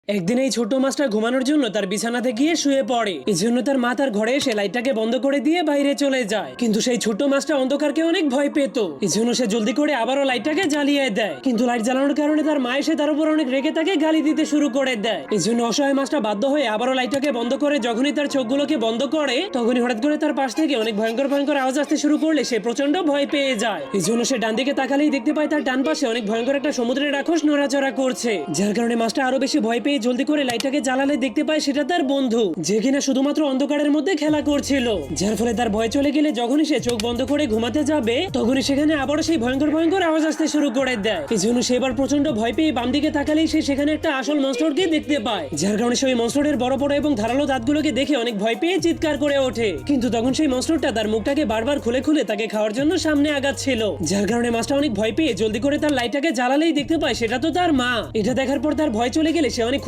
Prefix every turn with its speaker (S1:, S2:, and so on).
S1: একদিন এই ছোট মাছটা ঘুমানোর জন্য তার বিছানাতে গিয়ে শুয়ে পড়ে। এজন্য তার মা তার ঘরে এসে লাইটটাকে বন্ধ করে দিয়ে বাইরে চলে যায়। কিন্তু সেই ছোট মাছটা অন্ধকারকে অনেক ভয় পেত। এজন্য সে জলদি করে আবারও লাইটটাকে জ্বালিয়ে দেয়। কিন্তু লাইট জ্বালানোর কারণে তার মা এসে তার উপর অনেক রেগে তাকে গালি দিতে শুরু করে দেয়। এজন্য অসহায় মাছটা বাধ্য হয়ে আবারও লাইটটাকে বন্ধ করে যখনই তার চোখগুলোকে বন্ধ করে তখনই হঠাৎ করে তার পাশ থেকে অনেক ভয়ঙ্কর ভয়ঙ্কর আওয়াজ আসতে শুরু করলে সে প্রচন্ড ভয় পেয়ে যায়। এজন্য সে ডান দিকে তাকালেই দেখতে পায় তার ডান পাশে অনেক ভয়ঙ্কর একটা সমুদ্রের রাক্ষস নড়াচড়া করছে। যার কারণে মাছটা আরো বেশি ভয় পেয়ে জলদি করে লাইটটাকে জ্বালালে দেখতে পায় সেটা তার বন্ধু, যে কিনা শুধুমাত্র অন্ধকারের মধ্যে খেলা করছিল। যার ফলে তার ভয় চলে গেলে যখনই সে চোখ বন্ধ করে ঘুমাতে যাবে তখনই সেখানে আবারও সেই ভয়ঙ্কর ভয়ঙ্কর আওয়াজ আসতে শুরু করে দেয়। এই জন্য সে এবার প্রচন্ড ভয় পেয়ে বাম দিকে তাকালেই সে সেখানে একটা আসল মনস্টারকে দেখতে পায়। যার কারণে সেই মনস্টারের বড় বড় এবং ধারালো দাঁতগুলোকে দেখে অনেক ভয় পেয়ে চিৎকার করে ওঠে। কিন্তু তখন সেই মনস্টারটা তার মুখটাকে বারবার খুলে খুলে তাকে খাওয়ার জন্য সামনে আগাচ্ছিল। যার কারণে মাছটা অনেক ভয় পেয়ে জলদি করে তার লাইটটাকে জ্বালালেই দেখতে পায় সেটা তো তার মা। এটা দেখার পর তার ভয় চলে গেলে সে অনেক